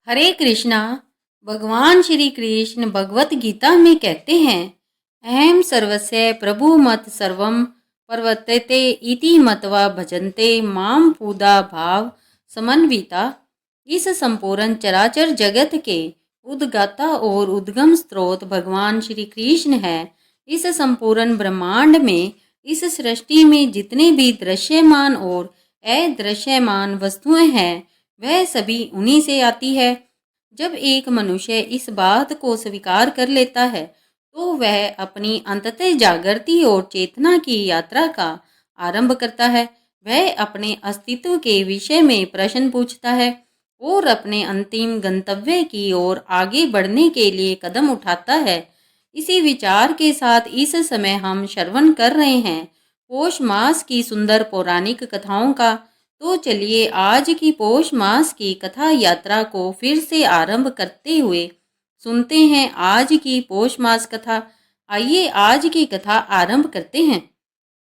हरे कृष्णा। भगवान श्री कृष्ण भगवत गीता में कहते हैं, अहम सर्वस्य प्रभु मत सर्वम प्रवर्तते इति मत्वा भजन्ते माम पूदा भाव समन्विता। इस संपूर्ण चराचर जगत के उद्गाता और उद्गम स्रोत भगवान श्री कृष्ण है। इस संपूर्ण ब्रह्मांड में, इस सृष्टि में जितने भी दृश्यमान और अदृश्यमान वस्तुएं हैं, वह सभी उन्हीं से आती है। जब एक मनुष्य इस बात को स्वीकार कर लेता है, तो वह अपनी अंततः जागृति और चेतना की यात्रा का आरंभ करता है। वह अपने अस्तित्व के विषय में प्रश्न पूछता है और अपने अंतिम गंतव्य की ओर आगे बढ़ने के लिए कदम उठाता है। इसी विचार के साथ इस समय हम श्रवण कर रहे हैं पौष मास की सुंदर पौराणिक कथाओं का। तो चलिए आज की पौष मास की कथा यात्रा को फिर से आरंभ करते हुए सुनते हैं आज की पौष मास कथा। आइए आज की कथा आरंभ करते हैं।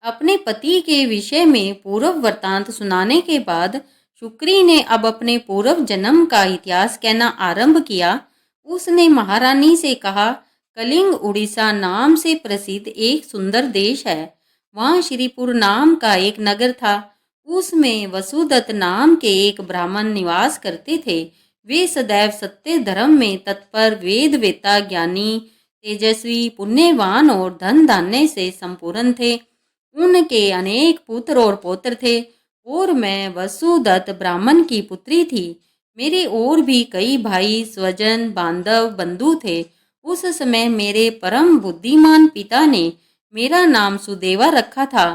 अपने पति के विषय में पूर्व वृत्तांत सुनाने के बाद शुक्री ने अब अपने पूर्व जन्म का इतिहास कहना आरंभ किया। उसने महारानी से कहा, कलिंग उड़ीसा नाम से प्रसिद्ध एक सुंदर देश है। वहाँ श्रीपुर नाम का एक नगर था। उसमें वसुदत्त नाम के एक ब्राह्मण निवास करते थे। वे सदैव सत्य धर्म में तत्पर, वेद वेता ज्ञानी, तेजस्वी, पुण्यवान और धन धान्य से संपूर्ण थे। उनके अनेक पुत्र और पौत्र थे और मैं वसुदत्त ब्राह्मण की पुत्री थी। मेरे और भी कई भाई, स्वजन, बांधव, बंधु थे। उस समय मेरे परम बुद्धिमान पिता ने मेरा नाम सुदेवा रखा था।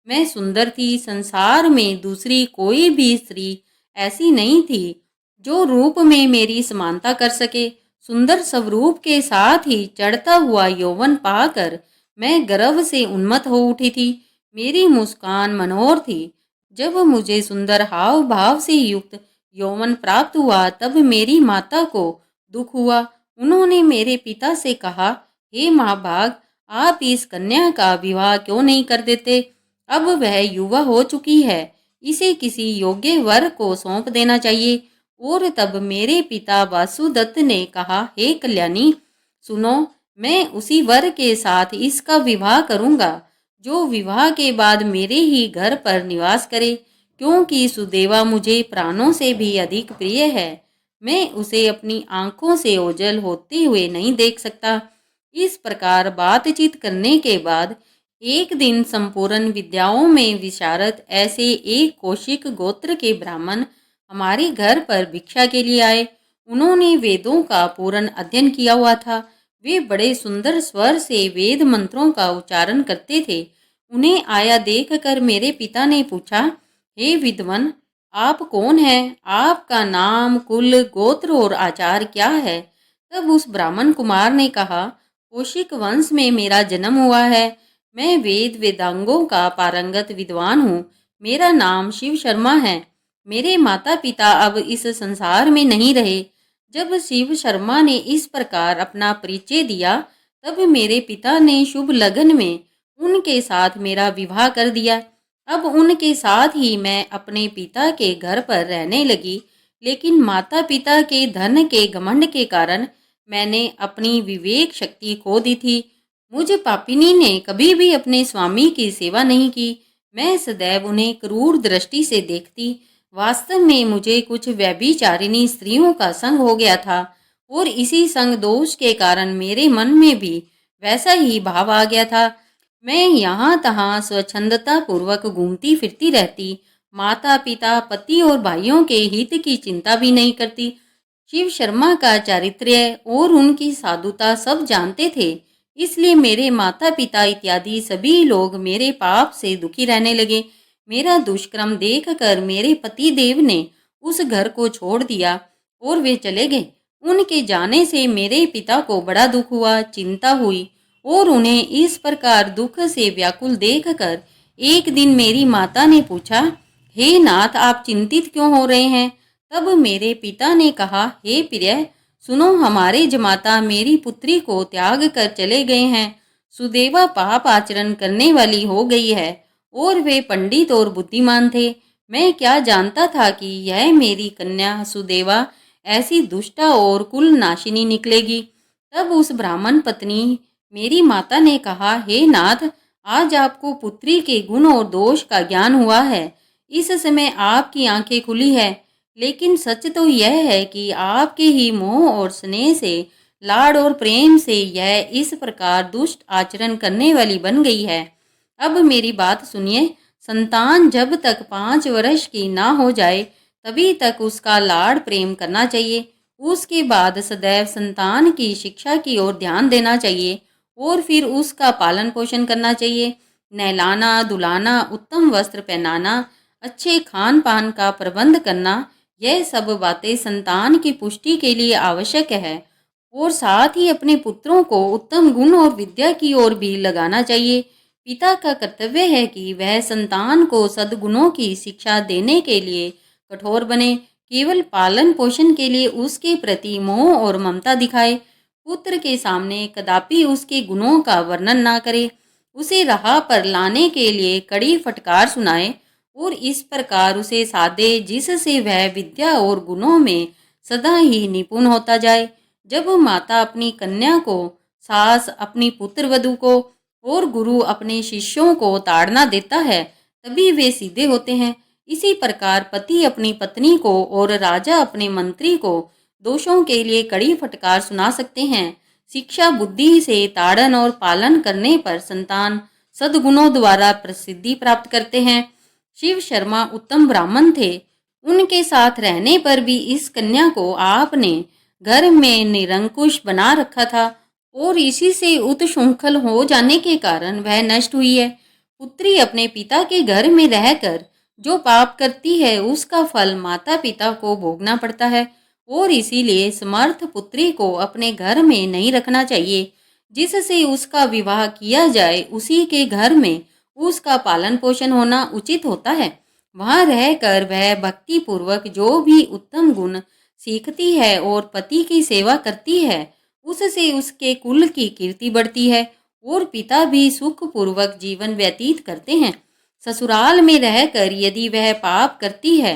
मैं सुंदर थी। संसार में दूसरी कोई भी स्त्री ऐसी नहीं थी जो रूप में मेरी समानता कर सके। सुंदर स्वरूप के साथ ही चढ़ता हुआ यौवन पाकर मैं गर्व से उन्मत्त हो उठी थी। मेरी मुस्कान मनोहर थी। जब मुझे सुंदर हाव भाव से युक्त यौवन प्राप्त हुआ, तब मेरी माता को दुख हुआ। उन्होंने मेरे पिता से कहा, हे महाभाग, आप इस कन्या का विवाह क्यों नहीं कर देते? अब वह युवा हो चुकी है, इसे किसी योग्य वर को सौंप देना चाहिए। और तब मेरे पिता वासुदत्त ने कहा, हे कल्याणी, सुनो, मैं उसी वर के साथ इसका विवाह करूंगा जो विवाह के बाद मेरे ही घर पर निवास करे, क्योंकि सुदेवा मुझे प्राणों से भी अधिक प्रिय है। मैं उसे अपनी आंखों से ओझल होते हुए नहीं देख सकता। इस प्रकार बातचीत करने के बाद एक दिन संपूर्ण विद्याओं में विशारद ऐसे एक कौशिक गोत्र के ब्राह्मण हमारे घर पर भिक्षा के लिए आए। उन्होंने वेदों का पूर्ण अध्ययन किया हुआ था। वे बड़े सुंदर स्वर से वेद मंत्रों का उच्चारण करते थे। उन्हें आया देखकर मेरे पिता ने पूछा, हे विद्वान, आप कौन हैं? आपका नाम, कुल, गोत्र और आचार क्या है? तब उस ब्राह्मण कुमार ने कहा, कौशिक वंश में मेरा जन्म हुआ है। मैं वेद वेदांगों का पारंगत विद्वान हूँ। मेरा नाम शिव शर्मा है। मेरे माता पिता अब इस संसार में नहीं रहे। जब शिव शर्मा ने इस प्रकार अपना परिचय दिया, तब मेरे पिता ने शुभ लगन में उनके साथ मेरा विवाह कर दिया। अब उनके साथ ही मैं अपने पिता के घर पर रहने लगी। लेकिन माता पिता के धन के घमंड के कारण मैंने अपनी विवेक शक्ति खो दी थी। मुझ पापिनी ने कभी भी अपने स्वामी की सेवा नहीं की। मैं सदैव उन्हें क्रूर दृष्टि से देखती। वास्तव में मुझे कुछ व्यभिचारिणी स्त्रियों का संग हो गया था और इसी संग दोष के कारण मेरे मन में भी वैसा ही भाव आ गया था। मैं यहाँ तहाँ स्वच्छंदता पूर्वक घूमती फिरती रहती। माता पिता, पति और भाइयों के हित की चिंता भी नहीं करती। शिव शर्मा का चारित्र्य और उनकी साधुता सब जानते थे। इसलिए मेरे माता पिता इत्यादि सभी लोग मेरे पाप से दुखी रहने लगे। मेरा दुष्कर्म देखकर मेरे पति देव ने उस घर को छोड़ दिया और वे चले गए। उनके जाने से मेरे पिता को बड़ा दुख हुआ, चिंता हुई और उन्हें इस प्रकार दुख से व्याकुल देखकर एक दिन मेरी माता ने पूछा, हे नाथ, आप चिंतित क्यों हो रहे हैं? तब मेरे पिता ने कहा, हे प्रिय, सुनो, हमारे जमाता मेरी पुत्री को त्याग कर चले गए हैं। सुदेवा पाप आचरण करने वाली हो गई है और वे पंडित और बुद्धिमान थे। मैं क्या जानता था कि यह मेरी कन्या सुदेवा ऐसी दुष्टा और कुल नाशिनी निकलेगी। तब उस ब्राह्मण पत्नी मेरी माता ने कहा, हे नाथ, आज आपको पुत्री के गुण और दोष का ज्ञान हुआ है। इस समय आपकी आंखें खुली है। लेकिन सच तो यह है कि आपके ही मोह और स्नेह से, लाड़ और प्रेम से यह इस प्रकार दुष्ट आचरण करने वाली बन गई है। अब मेरी बात सुनिए। संतान जब तक 5 वर्ष की ना हो जाए तभी तक उसका लाड़ प्रेम करना चाहिए। उसके बाद सदैव संतान की शिक्षा की ओर ध्यान देना चाहिए और फिर उसका पालन पोषण करना चाहिए। नहलाना, धुलाना, उत्तम वस्त्र पहनाना, अच्छे खान पान का प्रबंध करना, यह सब बातें संतान की पुष्टि के लिए आवश्यक है। और साथ ही अपने पुत्रों को उत्तम गुण और विद्या की ओर भी लगाना चाहिए। पिता का कर्तव्य है कि वह संतान को सद्गुणों की शिक्षा देने के लिए कठोर बने, केवल पालन पोषण के लिए उसके प्रति मोह और ममता दिखाए। पुत्र के सामने कदापि उसके गुणों का वर्णन ना करे, उसे राह पर लाने के लिए कड़ी फटकार सुनाए और इस प्रकार उसे साधे जिससे वह विद्या और गुणों में सदा ही निपुण होता जाए। जब माता अपनी कन्या को, सास अपनी पुत्र वधू को और गुरु अपने शिष्यों को ताड़ना देता है तभी वे सीधे होते हैं। इसी प्रकार पति अपनी पत्नी को और राजा अपने मंत्री को दोषों के लिए कड़ी फटकार सुना सकते हैं। शिक्षा बुद्धि से ताड़न और पालन करने पर संतान सद्गुणों द्वारा प्रसिद्धि प्राप्त करते हैं। शिव शर्मा उत्तम ब्राह्मण थे। उनके साथ रहने पर भी इस कन्या को आपने घर में निरंकुश बना रखा था और इसी से उत्शृंखल हो जाने के कारण वह नष्ट हुई है। पुत्री अपने पिता के घर में रहकर जो पाप करती है उसका फल माता पिता को भोगना पड़ता है और इसीलिए समर्थ पुत्री को अपने घर में नहीं रखना चाहिए। जिससे उसका विवाह किया जाए उसी के घर में उसका पालन पोषण होना उचित होता है। वहां रहकर वह भक्ति पूर्वक जो भी उत्तम गुण सीखती है और पति की सेवा करती है उससे उसके कुल की कीर्ति बढ़ती है और पिता भी सुख पूर्वक जीवन व्यतीत करते हैं। ससुराल में रहकर यदि वह पाप करती है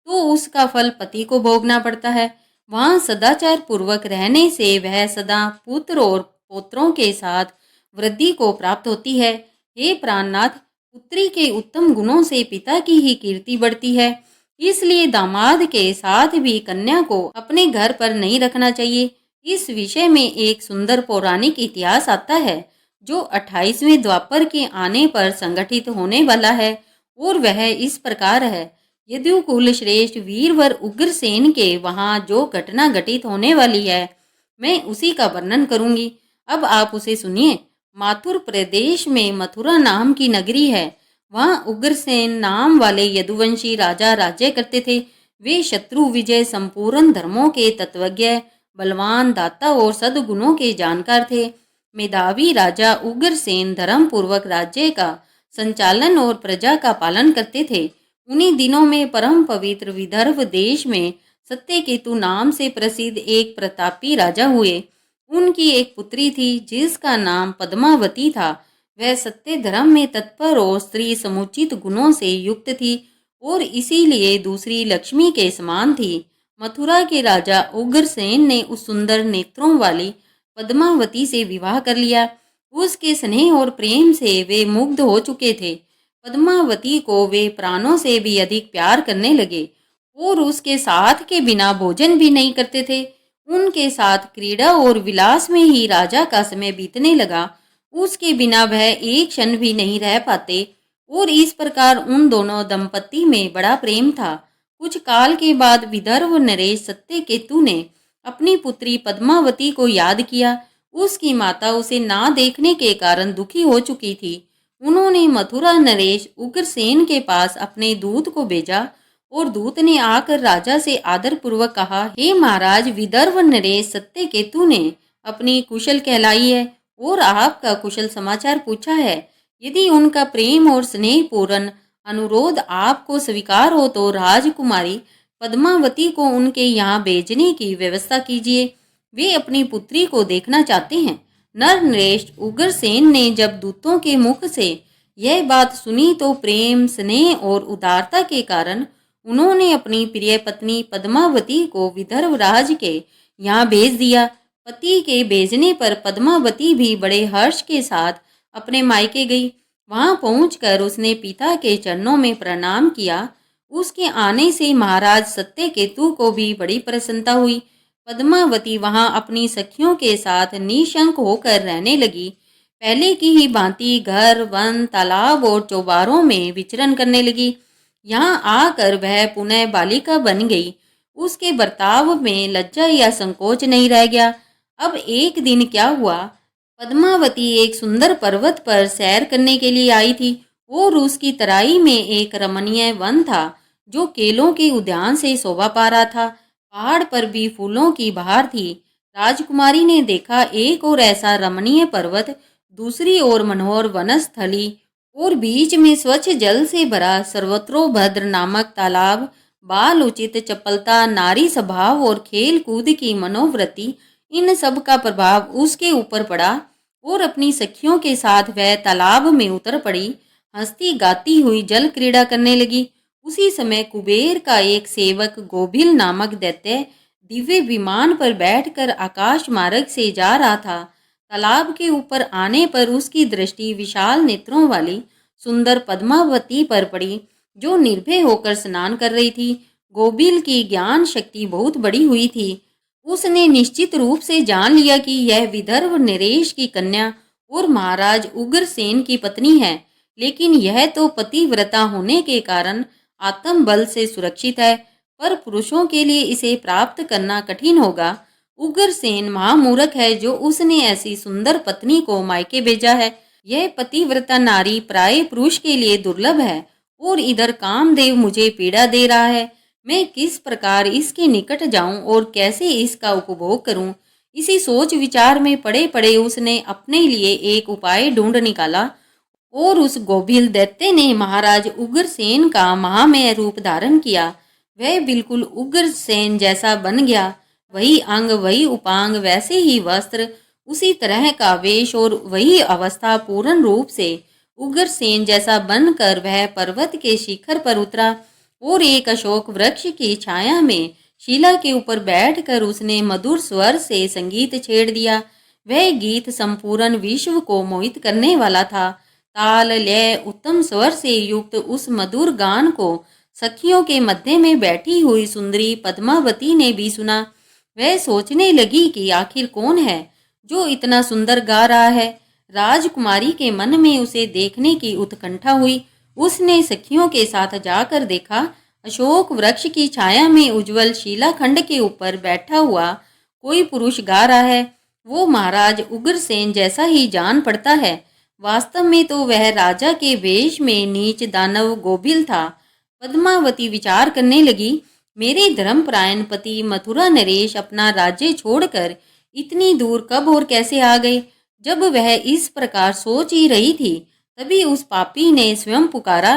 तो उसका फल पति को भोगना पड़ता है। वहां सदाचार पूर्वक रहने से वह सदा पुत्र और पोत्रों के साथ वृद्धि को प्राप्त होती है। हे प्राणनाथ, पुत्री के उत्तम गुणों से पिता की ही कीर्ति बढ़ती है। इसलिए दामाद के साथ भी कन्या को अपने घर पर नहीं रखना चाहिए। इस विषय में एक सुंदर पौराणिक इतिहास आता है जो 28वें द्वापर के आने पर संगठित होने वाला है और वह इस प्रकार है। यदुकुल श्रेष्ठ वीरवर उग्रसेन के वहां जो घटना घटित होने वाली है मैं उसी का वर्णन करूंगी। अब आप उसे सुनिए। माथुर प्रदेश में मथुरा नाम की नगरी है। वहां उग्रसेन नाम वाले यदुवंशी राजा राज्य करते थे। वे शत्रु विजय, संपूर्ण धर्मों के तत्वज्ञ, बलवान, दाता और सद्गुणों के जानकार थे। मेधावी राजा उग्रसेन धर्म पूर्वक राज्य का संचालन और प्रजा का पालन करते थे। उन्हीं दिनों में परम पवित्र विदर्भ देश में सत्यकेतु नाम से प्रसिद्ध एक प्रतापी राजा हुए। उनकी एक पुत्री थी जिसका नाम पद्मावती था। वह सत्य धर्म में तत्पर और स्त्री समुचित गुणों से युक्त थी और इसीलिए दूसरी लक्ष्मी के समान थी। मथुरा के राजा उग्रसेन ने उस सुंदर नेत्रों वाली पद्मावती से विवाह कर लिया। उसके स्नेह और प्रेम से वे मुग्ध हो चुके थे। पद्मावती को वे प्राणों से भी अधिक प्यार करने लगे और उसके साथ के बिना भोजन भी नहीं करते थे। उनके साथ क्रीड़ा और विलास में ही राजा का समय बीतने लगा। उसके बिना वह एक क्षण भी नहीं रह पाते और इस प्रकार उन दोनों दंपति में बड़ा प्रेम था। कुछ काल के बाद विदर्भ नरेश सत्यकेतु ने अपनी पुत्री पद्मावती को याद किया। उसकी माता उसे ना देखने के कारण दुखी हो चुकी थी। उन्होंने मथुरा नरेश उग्रसेन के पास अपने दूत को भेजा और दूत ने आकर राजा से आदर पूर्वक कहा, हे महाराज, विदर्भ नरेश सत्यकेतु ने अपनी कुशल कहलाई है और आपका कुशल समाचार पूछा है। यदि उनका प्रेम और स्नेह पूर्ण अनुरोध आपको स्वीकार हो तो राजकुमारी पद्मावती को उनके यहाँ भेजने की व्यवस्था कीजिए। वे अपनी पुत्री को देखना चाहते हैं। नर नरेश उग्रसेन ने जब दूतों के मुख से यह बात सुनी तो प्रेम, स्नेह और उदारता के कारण उन्होंने अपनी प्रिय पत्नी पद्मावती को विदर्भ राज के यहाँ भेज दिया। पति के भेजने पर पद्मावती भी बड़े हर्ष के साथ अपने मायके गई। वहां पहुंचकर उसने पिता के चरणों में प्रणाम किया। उसके आने से महाराज सत्यकेतु को भी बड़ी प्रसन्नता हुई। पद्मावती वहां अपनी सखियों के साथ निशंक होकर रहने लगी। पहले की ही भांति घर, वन, तालाब और चौबारों में विचरण करने लगी। यहाँ आकर वह पुनः बालिका बन गई। उसके बर्ताव में लज्जा या संकोच नहीं रह गया। अब एक दिन क्या हुआ, पद्मावती एक सुंदर पर्वत पर सैर करने के लिए आई थी और उसकी तराई में एक रमणीय वन था जो केलों के उद्यान से शोभा पा रहा था। पहाड़ पर भी फूलों की बहार थी। राजकुमारी ने देखा एक और ऐसा रमणीय पर्वत, दूसरी ओर मनोहर वनस्थली और बीच में स्वच्छ जल से भरा सर्वत्रोभद्र नामक तालाब। बाल उचित चपलता, नारी स्वभाव और खेल कूद की मनोवृत्ति, इन सब का प्रभाव उसके ऊपर पड़ा और अपनी सखियों के साथ वह तालाब में उतर पड़ी। हंसती गाती हुई जल क्रीड़ा करने लगी। उसी समय कुबेर का एक सेवक गोभिल नामक दैत्य दिव्य विमान पर बैठकर आकाश मार्ग से जा रहा था। तालाब के ऊपर आने पर उसकी दृष्टि विशाल नेत्रों वाली सुंदर पद्मावती पर पड़ी जो निर्भय होकर स्नान कर रही थी। गोभिल की ज्ञान शक्ति बहुत बड़ी हुई थी। उसने निश्चित रूप से जान लिया कि यह विदर्भ नरेश की कन्या और महाराज उग्रसेन की पत्नी है, लेकिन यह तो पतिव्रता होने के कारण आत्म बल से सुरक्षित है, पर पुरुषों के लिए इसे प्राप्त करना कठिन होगा। उग्रसेन महामूर्ख है जो उसने ऐसी सुंदर पत्नी को मायके भेजा है। यह पतिव्रता नारी प्राय पुरुष के लिए दुर्लभ है और इधर कामदेव मुझे पीड़ा दे रहा है। मैं किस प्रकार इसके निकट जाऊं और कैसे इसका उपभोग करूं? इसी सोच विचार में पड़े पड़े उसने अपने लिए एक उपाय ढूंढ निकाला और उस गोभिल दैत्य ने महाराज उग्रसेन का महामय रूप धारण किया। वह बिल्कुल उग्रसेन जैसा बन गया। वही अंग, वही उपांग, वैसे ही वस्त्र, उसी तरह का वेश और वही अवस्था, पूर्ण रूप से उग्रसेन जैसा बनकर वह पर्वत के शिखर पर उतरा और एक अशोक वृक्ष की छाया में शिला के ऊपर बैठकर उसने मधुर स्वर से संगीत छेड़ दिया। वह गीत संपूर्ण विश्व को मोहित करने वाला था। ताल, लय, उत्तम स्वर से युक्त उस मधुर गान को सखियों के मध्य में बैठी हुई सुंदरी पद्मावती ने भी सुना। वह सोचने लगी कि आखिर कौन है जो इतना सुंदर गा रहा है। राजकुमारी के मन में उसे देखने की उत्कंठा हुई। उसने सखियों के साथ जाकर देखा, अशोक वृक्ष की छाया में उज्जवल शिलाखंड के ऊपर बैठा हुआ कोई पुरुष गा रहा है। वो महाराज उग्रसेन जैसा ही जान पड़ता है। वास्तव में तो वह राजा के वेश में नीच दानव गोभिल था। पद्मावती विचार करने लगी, मेरे धर्मपरायण पति मथुरा नरेश अपना राज्य छोड़कर इतनी दूर कब और कैसे आ गए? जब वह इस प्रकार सोच ही रही थी, तभी उस पापी ने स्वयं पुकारा,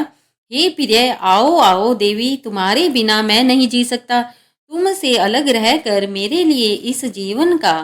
हे प्रिय, आओ आओ देवी, तुम्हारे बिना मैं नहीं जी सकता। तुमसे अलग रहकर मेरे लिए इस जीवन का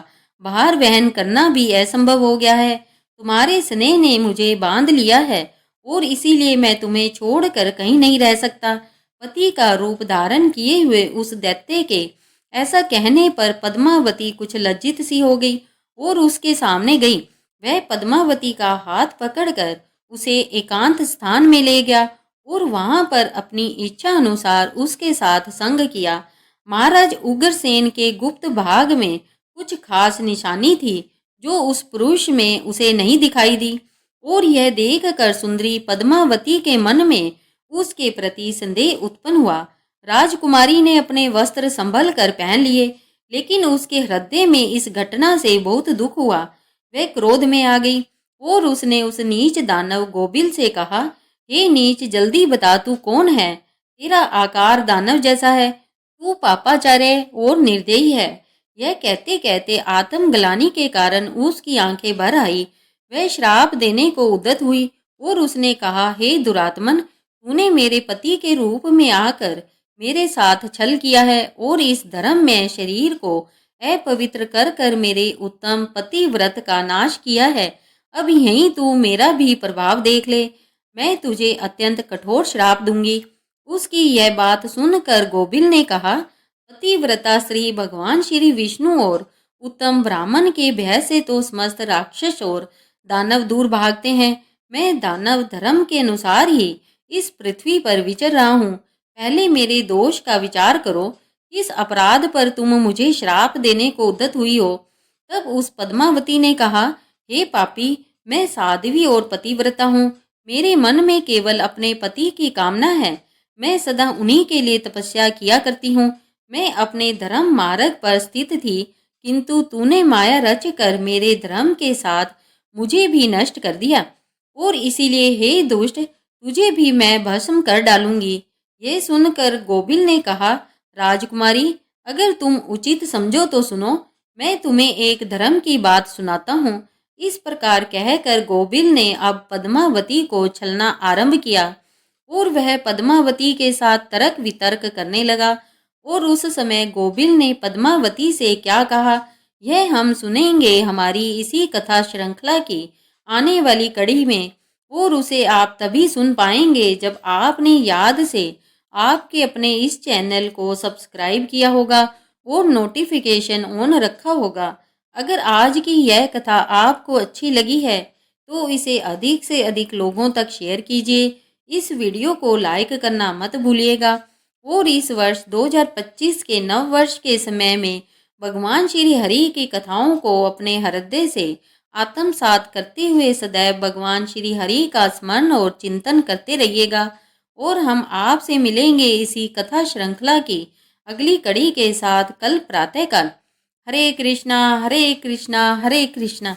भार वहन करना भी असंभव हो गया है। तुम्हारे स्नेह ने मुझे बांध लिया है और इसीलिए मैं तुम्हें छोड़कर कहीं नहीं रह सकता। पति का रूप धारण किए हुए उस दैत्य के ऐसा कहने पर पद्मावती कुछ लज्जित सी हो गई और उसके सामने गई। वह पद्मावती का हाथ पकड़कर उसे एकांत स्थान में ले गया और वहां पर अपनी इच्छा अनुसार उसके साथ संग किया। महाराज उग्रसेन के गुप्त भाग में कुछ खास निशानी थी जो उस पुरुष में उसे नहीं दिखाई दी और यह देखकर सुंदरी पद्मावती के मन में उसके प्रति संदेह उत्पन्न हुआ। राजकुमारी ने अपने वस्त्र संभल कर पहन लिए, लेकिन उसके हृदय में इस घटना से बहुत दुख हुआ। वह क्रोध में आ गई और उसने उस नीच दानव गोभिल से कहा, हे नीच, जल्दी बता तू कौन है? तेरा आकार दानव जैसा है, तू पापाचार्य और निर्दयी है। यह कहते कहते आत्मग्लानि के कारण उसकी आंखें भर आई। वह श्राप देने को उद्यत हुई और उसने कहा, हे दुरात्मन, तूने मेरे पति के रूप में आकर मेरे साथ छल किया है और इस धर्म में शरीर को अपवित्र कर कर मेरे उत्तम पतिव्रत का नाश किया है। अब यहीं तू मेरा भी प्रभाव देख ले। मैं तुझे अत्यंत कठोर श्राप दूंगी। उसकी यह बात सुनकर गोबिल ने कहा, पतिव्रता श्री भगवान श्री विष्णु और उत्तम ब्राह्मण के भय से तो समस्त राक्षस और दानव दूर भागते हैं। मैं दानव धर्म के अनुसार ही इस पृथ्वी पर विचर रहा हूँ। पहले मेरे दोष का विचार करो। किस अपराध पर तुम मुझे श्राप देने को उद्यत हुई हो? तब उस पद्मावती ने कहा, हे पापी, मैं साध्वी और पतिव्रता हूँ। मेरे मन में केवल अपने पति की कामना है। मैं सदा उन्हीं के लिए तपस्या किया करती हूँ। मैं अपने धर्म मार्ग पर स्थित थी, किंतु तूने माया रच कर मेरे धर्म के साथ मुझे भी नष्ट कर दिया, और इसीलिए हे दुष्ट, तुझे भी मैं भस्म कर डालूंगी। ये सुनकर गोबिल ने कहा, राजकुमारी, अगर तुम उचित समझो तो सुनो। मैं तुम्हें एक धर्म की बात सुनाता हूँ। इस प्रकार कहकर गोबिल ने अब पद्मावती को छलना आरंभ किया और वह पद्मावती के साथ तर्क वितर्क करने लगा। और उस समय गोबिल ने पद्मावती से क्या कहा, यह हम सुनेंगे हमारी इसी कथा श्रृंखला की आने वाली कड़ी में। और उसे आप तभी सुन पाएंगे जब आपने याद से आपके अपने इस चैनल को सब्सक्राइब किया होगा और नोटिफिकेशन ऑन रखा होगा। अगर आज की यह कथा आपको अच्छी लगी है तो इसे अधिक से अधिक लोगों तक शेयर कीजिए। इस वीडियो को लाइक करना मत भूलिएगा। और इस वर्ष 2025 के नव वर्ष के समय में भगवान श्री हरि की कथाओं को अपने हृदय से आत्मसात करते हुए सदैव भगवान श्री हरि का स्मरण और चिंतन करते रहिएगा। और हम आपसे मिलेंगे इसी कथा श्रृंखला की अगली कड़ी के साथ कल प्रातःकाल। हरे कृष्णा हरे कृष्णा हरे कृष्णा।